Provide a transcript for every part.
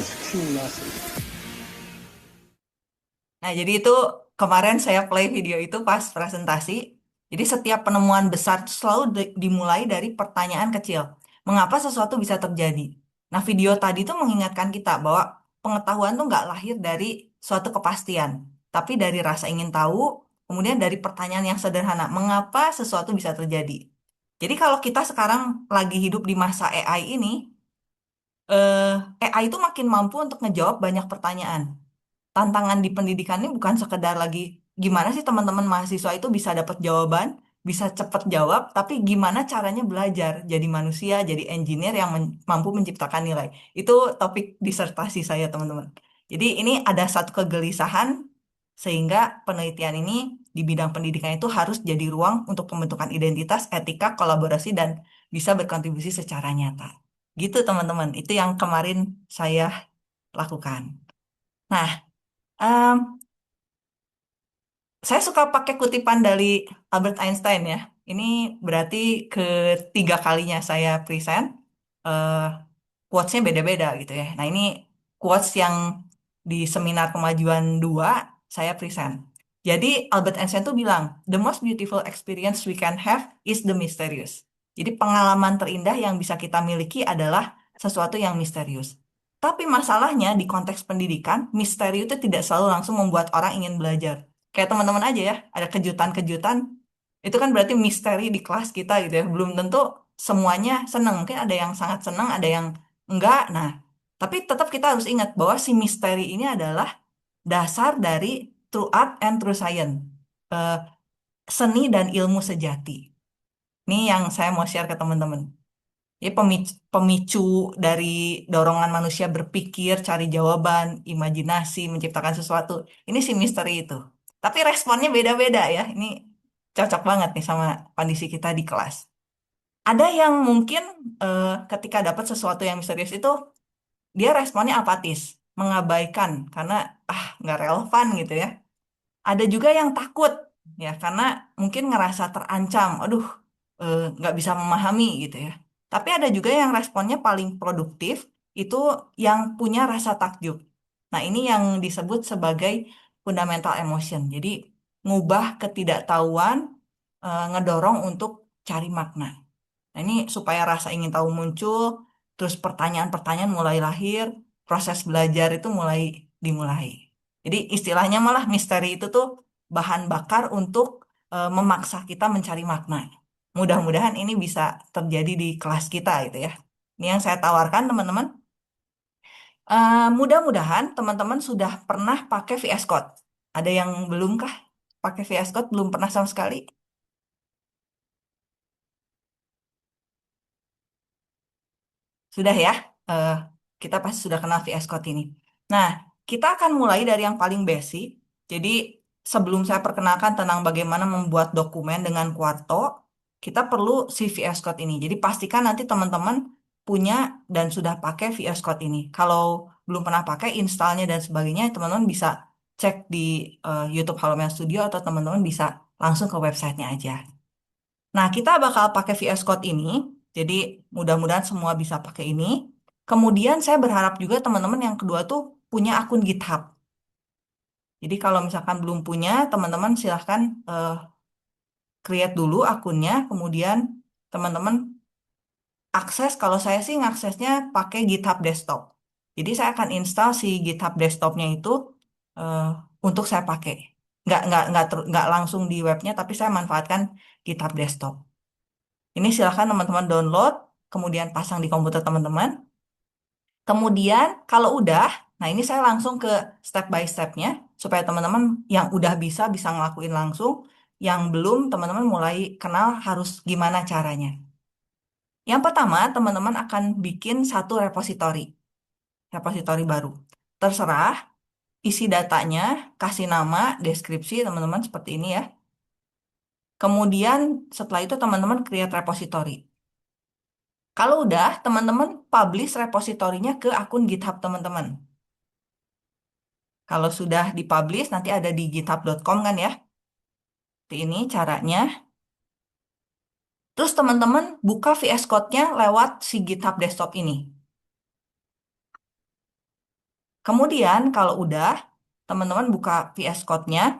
작품이 나왔습니다. Nah, jadi itu kemarin saya play video itu pas presentasi. Jadi setiap penemuan besar itu selalu dimulai dari pertanyaan kecil. Mengapa sesuatu bisa terjadi? Nah, video tadi itu mengingatkan kita bahwa pengetahuan tuh nggak lahir dari suatu kepastian, tapi dari rasa ingin tahu, kemudian dari pertanyaan yang sederhana, mengapa sesuatu bisa terjadi? Jadi kalau kita sekarang lagi hidup di masa AI ini, AI itu makin mampu untuk ngejawab banyak pertanyaan. Tantangan di pendidikan ini bukan sekedar lagi gimana sih teman-teman mahasiswa itu bisa dapat jawaban, bisa cepet jawab, tapi gimana caranya belajar jadi manusia, jadi engineer yang mampu menciptakan nilai. Itu topik disertasi saya, teman-teman. Jadi ini ada satu kegelisahan sehingga penelitian ini di bidang pendidikan itu harus jadi ruang untuk pembentukan identitas, etika, kolaborasi, dan bisa berkontribusi secara nyata. Gitu, teman-teman. Itu yang kemarin saya lakukan. Nah, em, saya suka pakai kutipan dari Albert Einstein ya. Ini berarti ketiga kalinya saya present. eh Quotes-nya beda-beda gitu ya. Nah, ini quotes yang di seminar kemajuan 2 saya present. Jadi Albert Einstein tuh bilang, the most beautiful experience we can have is the mysterious. Jadi pengalaman terindah yang bisa kita miliki adalah sesuatu yang misterius. Tapi masalahnya di konteks pendidikan, misteri itu tidak selalu langsung membuat orang ingin belajar. Kayak teman-teman aja ya, ada kejutan-kejutan, itu kan berarti misteri di kelas kita gitu ya. Belum tentu semuanya senang. Mungkin ada yang sangat senang, ada yang enggak. Nah, tapi tetap kita harus ingat bahwa si misteri ini adalah dasar dari true art and true science. Eh, Seni dan ilmu sejati. Ini yang saya mau share ke teman-teman. Jadi pemicu dari dorongan manusia berpikir, cari jawaban, imajinasi, menciptakan sesuatu. Ini si misteri itu. Tapi responnya beda-beda ya. Ini cocok banget nih sama kondisi kita di kelas. Ada yang mungkin ketika dapat sesuatu yang misterius itu, dia responnya apatis, mengabaikan, karena nggak relevan gitu ya. Ada juga yang takut, ya karena mungkin ngerasa terancam, aduh nggak bisa memahami gitu ya. Tapi ada juga yang responnya paling produktif, itu yang punya rasa takjub. Nah ini yang disebut sebagai fundamental emotion. Jadi ngubah ketidaktahuan, ngedorong untuk cari makna. Nah ini supaya rasa ingin tahu muncul, terus pertanyaan-pertanyaan mulai lahir, proses belajar itu mulai dimulai. Jadi istilahnya malah misteri itu tuh bahan bakar untuk memaksa kita mencari makna. Mudah-mudahan ini bisa terjadi di kelas kita gitu ya. Ini yang saya tawarkan teman-teman. Mudah-mudahan teman-teman sudah pernah pakai VS Code. Ada yang belum kah pakai VS Code? Belum pernah sama sekali? Sudah ya, eh, kita pasti sudah kenal VS Code ini. Nah, kita akan mulai dari yang paling basic. Jadi, sebelum saya perkenalkan tentang bagaimana membuat dokumen dengan Quarto, kita perlu si VS Code ini. Jadi, pastikan nanti teman-teman punya dan sudah pakai VS Code ini. Kalau belum pernah pakai, installnya dan sebagainya, teman-teman bisa cek di YouTube Halomean Studio atau teman-teman bisa langsung ke websitenya aja. Nah, kita bakal pakai VS Code ini. Jadi, mudah-mudahan semua bisa pakai ini. Kemudian, saya berharap juga teman-teman yang kedua tuh punya akun GitHub. Jadi, kalau misalkan belum punya, teman-teman silahkan create dulu akunnya. Kemudian, teman-teman akses. Kalau saya sih ngaksesnya pakai GitHub Desktop. Jadi, saya akan install si GitHub Desktopnya itu eh, untuk saya pakai. Nggak langsung di webnya, tapi saya manfaatkan GitHub Desktop. Ini silahkan teman-teman download, kemudian pasang di komputer teman-teman. Kemudian kalau udah, nah ini saya langsung ke step by stepnya, supaya teman-teman yang udah bisa ngelakuin langsung, yang belum teman-teman mulai kenal harus gimana caranya. Yang pertama, teman-teman akan bikin satu repositori baru. Terserah, isi datanya, kasih nama, deskripsi teman-teman seperti ini ya. Kemudian setelah itu teman-teman create repository. Kalau udah, teman-teman publish repositorinya ke akun GitHub teman-teman. Kalau sudah dipublish, nanti ada di github.com kan ya. Seperti ini caranya. Terus teman-teman buka VS Code-nya lewat si GitHub desktop ini. Kemudian kalau udah, teman-teman buka VS Code-nya,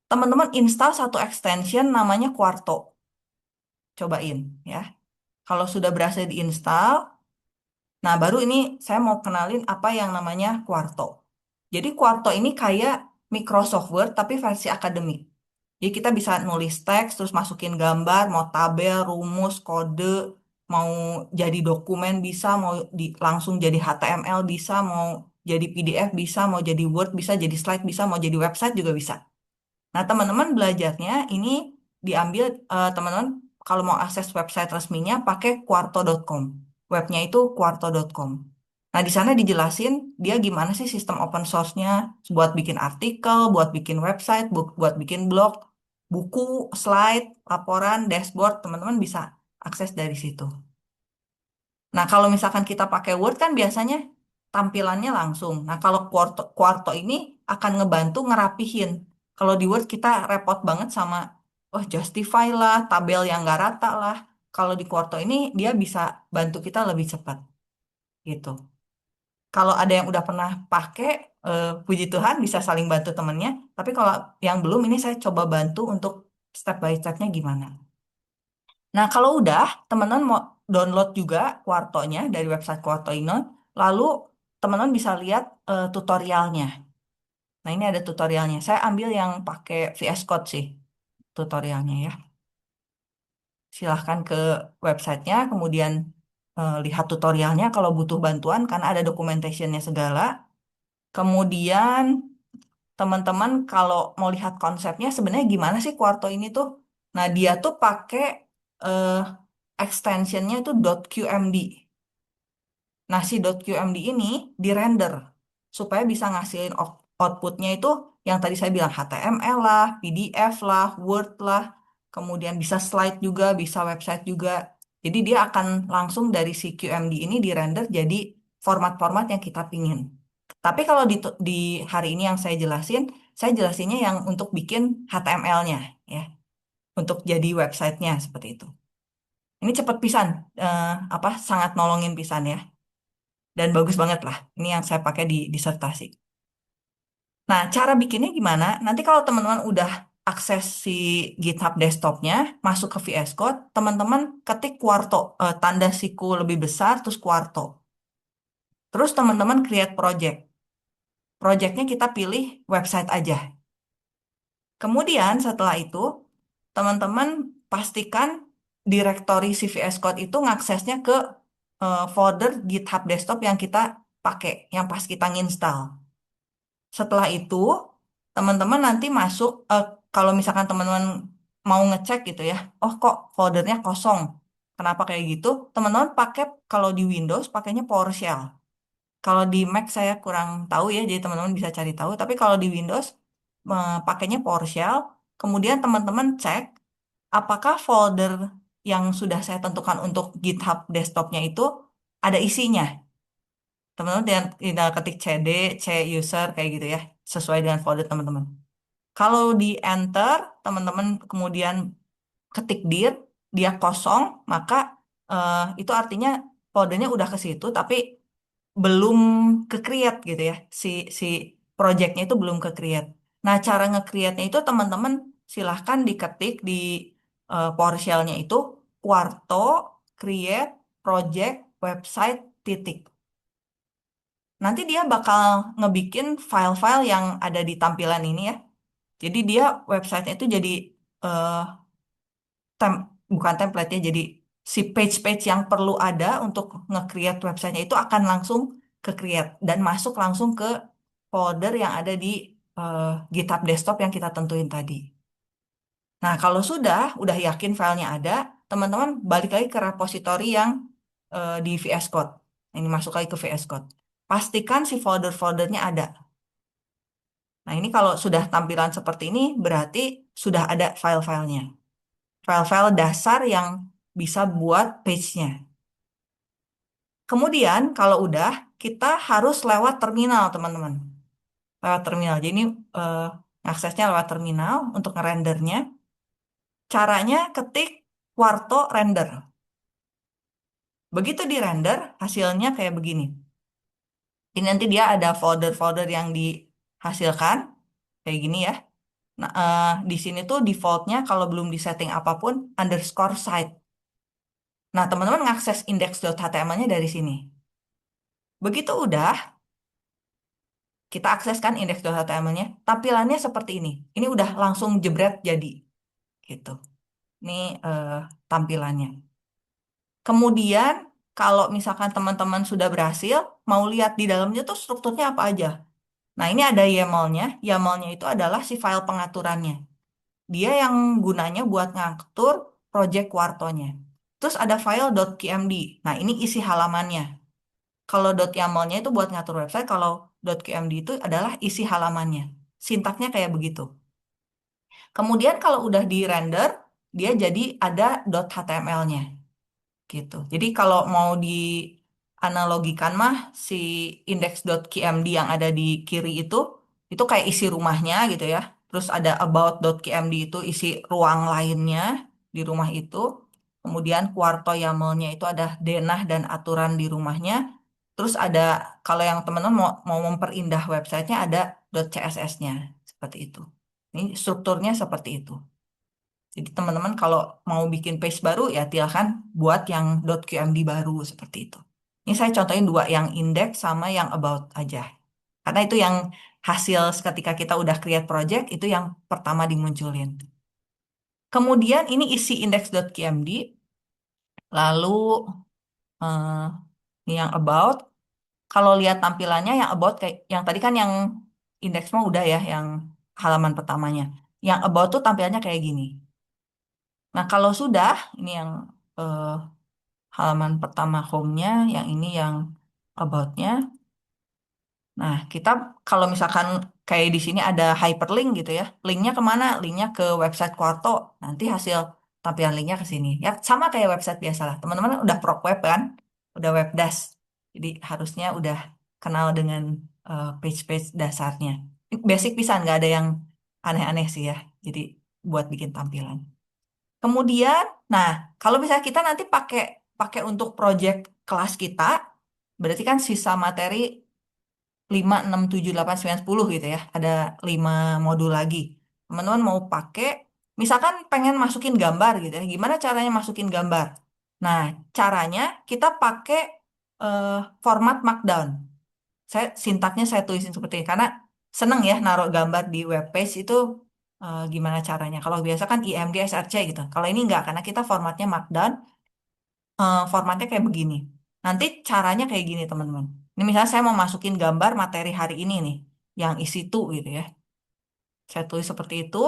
teman-teman install satu extension namanya Quarto. Cobain ya. Kalau sudah berhasil diinstal, nah baru ini saya mau kenalin apa yang namanya Quarto. Jadi Quarto ini kayak Microsoft Word tapi versi akademik. Jadi kita bisa nulis teks, terus masukin gambar, mau tabel, rumus, kode, mau jadi dokumen bisa, mau langsung jadi HTML bisa, mau jadi PDF bisa, mau jadi Word bisa, jadi slide bisa, mau jadi website juga bisa. Nah, teman-teman belajarnya ini diambil teman-teman kalau mau akses website resminya pakai quarto.com. Webnya itu quarto.com. Nah, di sana dijelasin dia gimana sih sistem open source-nya buat bikin artikel, buat bikin website, buat bikin blog, buku, slide, laporan, dashboard, teman-teman bisa akses dari situ. Nah, kalau misalkan kita pakai Word kan biasanya tampilannya langsung. Nah, kalau Quarto ini akan ngebantu ngerapihin. Kalau di Word kita repot banget sama, oh justify lah, tabel yang nggak rata lah. Kalau di Quarto ini dia bisa bantu kita lebih cepat gitu. Kalau ada yang udah pernah pakai, puji Tuhan bisa saling bantu temennya. Tapi kalau yang belum, ini saya coba bantu untuk step by stepnya gimana. Nah, kalau udah, teman-teman mau download juga Quarto-nya dari website Quarto ini, lalu teman-teman bisa lihat tutorialnya. Nah, ini ada tutorialnya. Saya ambil yang pakai VS Code sih, tutorialnya ya. Silahkan ke websitenya, kemudian lihat tutorialnya kalau butuh bantuan, karena ada documentation-nya segala. Kemudian, teman-teman kalau mau lihat konsepnya, sebenarnya gimana sih Quarto ini tuh? Nah, dia tuh pakai eh, extensionnya itu .qmd. Nah, si .qmd ini di-render supaya bisa ngasihin outputnya itu yang tadi saya bilang HTML lah, PDF lah, Word lah, kemudian bisa slide juga, bisa website juga. Jadi dia akan langsung dari si QMD ini di-render jadi format-format yang kita pingin. Tapi kalau di hari ini yang saya jelasinnya yang untuk bikin HTML-nya ya, untuk jadi websitenya seperti itu. Ini cepet pisan, apa sangat nolongin pisan ya. Dan bagus banget lah. Ini yang saya pakai di disertasi. Nah, cara bikinnya gimana? Nanti kalau teman-teman udah akses si GitHub desktopnya, masuk ke VS Code, teman-teman ketik Quarto, tanda siku lebih besar, terus Quarto. Terus teman-teman create project. Projectnya kita pilih website aja. Kemudian setelah itu, teman-teman pastikan direktori si VS Code itu ngaksesnya ke folder GitHub desktop yang kita pakai, yang pas kita nginstal. Setelah itu, teman-teman nanti masuk, kalau misalkan teman-teman mau ngecek gitu ya, oh kok foldernya kosong. Kenapa kayak gitu? Teman-teman pakai, kalau di Windows pakainya PowerShell. Kalau di Mac saya kurang tahu ya, jadi teman-teman bisa cari tahu. Tapi kalau di Windows, pakainya PowerShell. Kemudian teman-teman cek apakah folder yang sudah saya tentukan untuk GitHub desktopnya itu ada isinya. Teman-teman tinggal ketik cd, c user kayak gitu ya, sesuai dengan folder teman-teman. Kalau di enter, teman-teman kemudian ketik dir, dia kosong, maka itu artinya foldernya udah ke situ, tapi belum ke-create gitu ya. Si si projectnya itu belum ke-create. Nah, cara nge-create-nya itu teman-teman silahkan diketik di PowerShell-nya itu Quarto create project website titik. Nanti dia bakal ngebikin file-file yang ada di tampilan ini ya. Jadi dia website itu jadi eh, bukan template ya, jadi si page-page yang perlu ada untuk nge-create websitenya itu akan langsung ke-create dan masuk langsung ke folder yang ada di eh, GitHub desktop yang kita tentuin tadi. Nah, kalau udah yakin filenya ada, teman-teman balik lagi ke repository yang di VS Code. Ini masuk lagi ke VS Code. Pastikan si folder-foldernya ada. Nah, ini kalau sudah tampilan seperti ini, berarti sudah ada file-filenya. File-file dasar yang bisa buat page-nya. Kemudian, kalau udah, kita harus lewat terminal, teman-teman. Lewat terminal. Jadi, ini eh, aksesnya lewat terminal untuk ngerendernya. Caranya ketik Quarto render. Begitu di render, hasilnya kayak begini. Ini nanti dia ada folder-folder yang dihasilkan kayak gini ya. Nah, di sini tuh defaultnya kalau belum disetting apapun underscore site. Nah, teman-teman ngakses index.html-nya dari sini. Begitu udah, kita akseskan index.html-nya. Tampilannya seperti ini. Ini udah langsung jebret jadi gitu. Ini eh, tampilannya. Kemudian kalau misalkan teman-teman sudah berhasil, mau lihat di dalamnya tuh strukturnya apa aja. Nah, ini ada YAML-nya. YAML-nya itu adalah si file pengaturannya. Dia yang gunanya buat ngatur project Quarto-nya. Terus ada file .kmd. Nah, ini isi halamannya. Kalau .yaml-nya itu buat ngatur website, kalau .kmd itu adalah isi halamannya. Sintaknya kayak begitu. Kemudian kalau udah di render, dia jadi ada .html-nya gitu. Jadi kalau mau dianalogikan mah si index.kmd yang ada di kiri itu kayak isi rumahnya gitu ya. Terus ada about.kmd itu isi ruang lainnya di rumah itu. Kemudian Quarto YAML-nya itu ada denah dan aturan di rumahnya. Terus ada kalau yang teman-teman mau memperindah websitenya ada .css-nya seperti itu. Ini strukturnya seperti itu. Jadi teman-teman kalau mau bikin page baru ya silahkan buat yang .qmd baru seperti itu. Ini saya contohin dua yang index sama yang about aja. Karena itu yang hasil ketika kita udah create project itu yang pertama dimunculin. Kemudian ini isi index.qmd, lalu eh, ini yang about. Kalau lihat tampilannya yang about kayak yang tadi kan yang index mah udah ya yang halaman pertamanya. Yang about tuh tampilannya kayak gini. Nah, kalau sudah ini yang eh, halaman pertama home-nya, yang ini yang about-nya. Nah, kita kalau misalkan kayak di sini ada hyperlink gitu ya, linknya kemana? Linknya ke website Quarto. Nanti hasil tampilan linknya ke sini. Ya, sama kayak website biasa lah. Teman-teman udah prok web kan? Udah webdas. Jadi harusnya udah kenal dengan page-page dasarnya. Basic bisa, nggak ada yang aneh-aneh sih ya. Jadi buat bikin tampilan. Kemudian, nah, kalau misalnya kita nanti pakai pakai untuk project kelas kita, berarti kan sisa materi 5 6 7 8 9 10 gitu ya. Ada 5 modul lagi. Teman-teman mau pakai, misalkan pengen masukin gambar gitu ya. Gimana caranya masukin gambar? Nah, caranya kita pakai eh, format Markdown. Sintaknya saya tulisin seperti ini karena seneng ya naruh gambar di web page itu gimana caranya. Kalau biasa kan IMG SRC gitu. Kalau ini enggak karena kita formatnya Markdown, formatnya kayak begini. Nanti caranya kayak gini teman-teman. Ini misalnya saya mau masukin gambar materi hari ini nih, yang isi tuh gitu ya. Saya tulis seperti itu.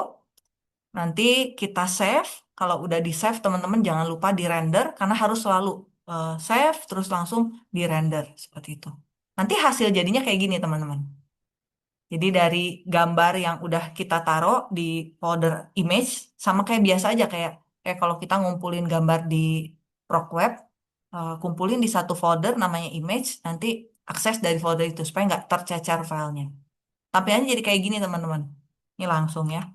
Nanti kita save. Kalau udah di save teman-teman jangan lupa di render karena harus selalu save terus langsung di render seperti itu. Nanti hasil jadinya kayak gini teman-teman. Jadi dari gambar yang udah kita taruh di folder image sama kayak biasa aja kayak kayak kalau kita ngumpulin gambar di ProcWeb, kumpulin di satu folder namanya image, nanti akses dari folder itu supaya nggak tercecer filenya. Tampilannya jadi kayak gini teman-teman. Ini langsung ya.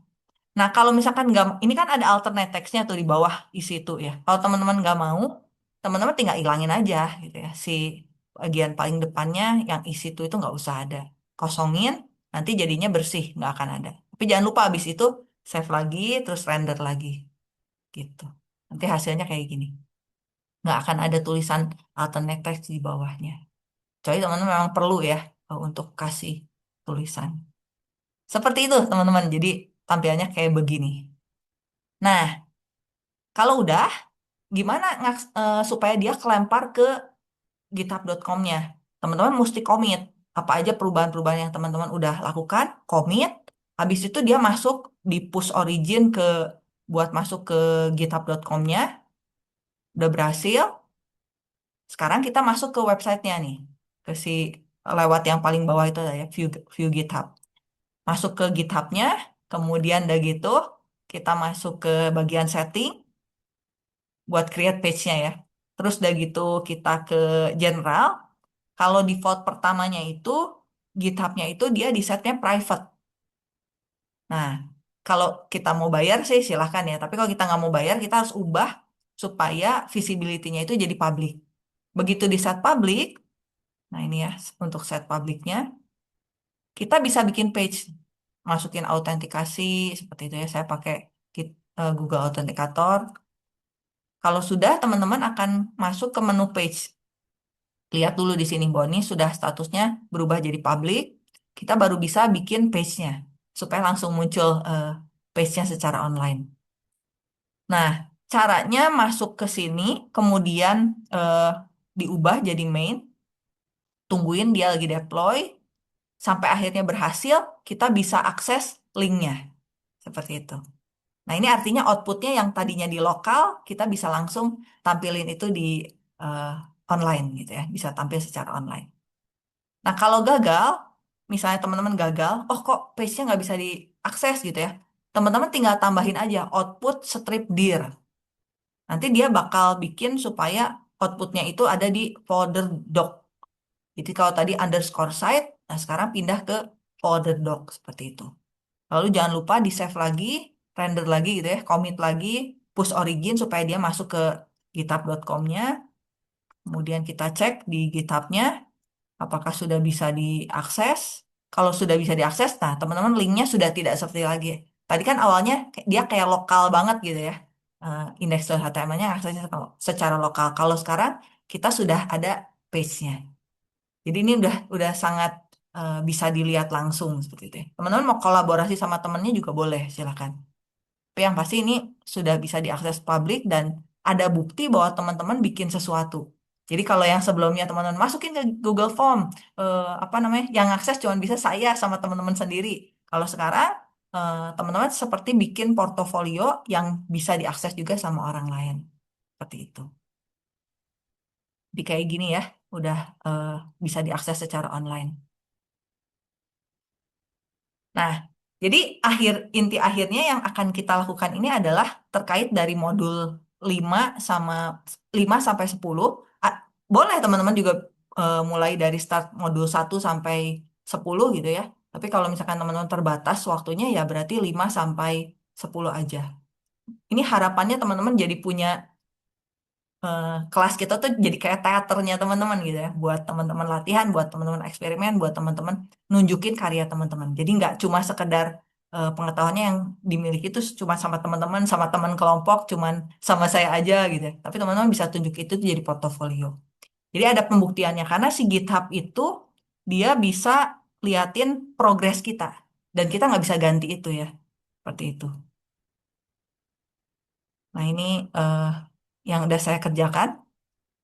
Nah kalau misalkan nggak, ini kan ada alternate text-nya tuh di bawah isi itu ya. Kalau teman-teman nggak mau, teman-teman tinggal ilangin aja gitu ya. Si bagian paling depannya yang isi itu nggak usah ada. Kosongin, nanti jadinya bersih, nggak akan ada. Tapi jangan lupa habis itu save lagi, terus render lagi gitu. Nanti hasilnya kayak gini. Nggak akan ada tulisan alternate text di bawahnya. Jadi teman-teman memang perlu ya untuk kasih tulisan. Seperti itu teman-teman. Jadi tampilannya kayak begini. Nah, kalau udah, gimana supaya dia kelempar ke github.com-nya? Teman-teman mesti commit. Apa aja perubahan-perubahan yang teman-teman udah lakukan, commit. Habis itu dia masuk di push origin buat masuk ke github.com-nya. Udah berhasil. Sekarang kita masuk ke websitenya nih. Ke si lewat yang paling bawah itu ya, view GitHub. Masuk ke GitHub-nya, kemudian udah gitu, kita masuk ke bagian setting, buat create page-nya ya. Terus udah gitu kita ke general. Kalau default pertamanya itu GitHub-nya itu dia di setnya private. Nah, kalau kita mau bayar sih silahkan ya. Tapi kalau kita nggak mau bayar, kita harus ubah supaya visibility-nya itu jadi public. Begitu di set public, Nah, ini ya untuk set publiknya. Kita bisa bikin page, masukin autentikasi seperti itu ya. Saya pakai Google Authenticator. Kalau sudah, teman-teman akan masuk ke menu page. Lihat dulu di sini bahwa ini sudah statusnya berubah jadi public. Kita baru bisa bikin page-nya supaya langsung muncul page-nya secara online. Nah, caranya masuk ke sini, kemudian eh, diubah jadi main, tungguin dia lagi deploy, sampai akhirnya berhasil, kita bisa akses linknya. Seperti itu. Nah, ini artinya outputnya yang tadinya di lokal, kita bisa langsung tampilin itu di eh, online gitu ya, bisa tampil secara online. Nah, kalau gagal, misalnya teman-teman gagal, oh kok page-nya nggak bisa diakses gitu ya, teman-teman tinggal tambahin aja output strip dir. Nanti dia bakal bikin supaya outputnya itu ada di folder doc. Jadi kalau tadi underscore site, nah sekarang pindah ke folder doc seperti itu. Lalu jangan lupa di save lagi, render lagi gitu ya, commit lagi, push origin supaya dia masuk ke github.com-nya. Kemudian kita cek di GitHub-nya apakah sudah bisa diakses. Kalau sudah bisa diakses, nah teman-teman linknya sudah tidak seperti lagi. Tadi kan awalnya dia kayak lokal banget gitu ya. Index.html-nya aksesnya secara lokal. Kalau sekarang kita sudah ada page-nya. Jadi ini udah sangat bisa dilihat langsung seperti itu ya. Teman-teman mau kolaborasi sama temennya juga boleh, silakan. Tapi yang pasti ini sudah bisa diakses publik dan ada bukti bahwa teman-teman bikin sesuatu. Jadi kalau yang sebelumnya teman-teman masukin ke Google Form, apa namanya, yang akses cuma bisa saya sama teman-teman sendiri. Kalau sekarang teman-teman seperti bikin portofolio yang bisa diakses juga sama orang lain. Seperti itu. Jadi kayak gini ya, udah eh, bisa diakses secara online. Nah, jadi inti akhirnya yang akan kita lakukan ini adalah terkait dari modul 5 sama 5 sampai 10. A- Boleh teman-teman juga mulai dari start modul 1 sampai 10 gitu ya. Tapi kalau misalkan teman-teman terbatas waktunya ya berarti 5 sampai 10 aja. Ini harapannya teman-teman jadi punya kelas kita tuh jadi kayak teaternya teman-teman gitu ya, buat teman-teman latihan, buat teman-teman eksperimen, buat teman-teman nunjukin karya teman-teman. Jadi nggak cuma sekedar pengetahuannya yang dimiliki itu cuma sama teman-teman, sama teman kelompok, cuman sama saya aja gitu ya. Tapi teman-teman bisa tunjuk itu tuh jadi portofolio. Jadi ada pembuktiannya karena si GitHub itu dia bisa liatin progres kita dan kita nggak bisa ganti itu ya, seperti itu. Nah ini eh, yang udah saya kerjakan,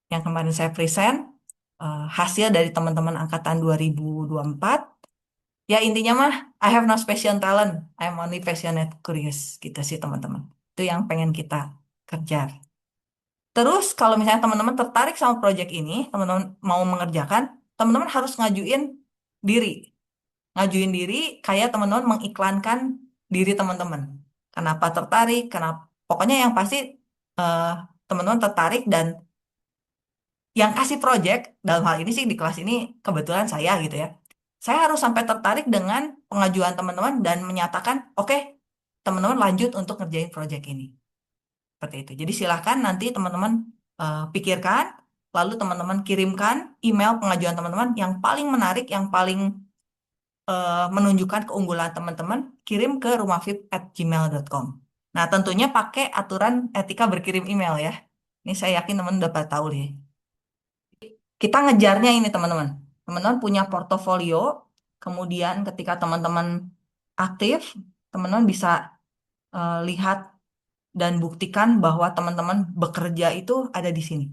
yang kemarin saya present, hasil dari teman-teman angkatan 2024. Ya intinya mah, I have no special talent, I'm only passionate curious, gitu sih teman-teman. Itu yang pengen kita kerja. Terus kalau misalnya teman-teman tertarik sama project ini, teman-teman mau mengerjakan, teman-teman harus ngajuin diri. Ngajuin diri kayak teman-teman mengiklankan diri teman-teman. Kenapa tertarik, kenapa, pokoknya yang pasti eh, teman-teman tertarik dan yang kasih project dalam hal ini sih di kelas ini kebetulan saya gitu ya. Saya harus sampai tertarik dengan pengajuan teman-teman dan menyatakan, oke, teman-teman lanjut untuk ngerjain project ini. Seperti itu. Jadi silahkan nanti teman-teman pikirkan, lalu teman-teman kirimkan email pengajuan teman-teman yang paling menarik, yang paling menunjukkan keunggulan teman-teman, kirim ke rumahvip@gmail.com. Nah, tentunya pakai aturan etika berkirim email ya. Ini saya yakin teman-teman dapat tahu nih. Kita ngejarnya ini teman-teman. Teman-teman punya portofolio, kemudian ketika teman-teman aktif, teman-teman bisa lihat dan buktikan bahwa teman-teman bekerja itu ada di sini.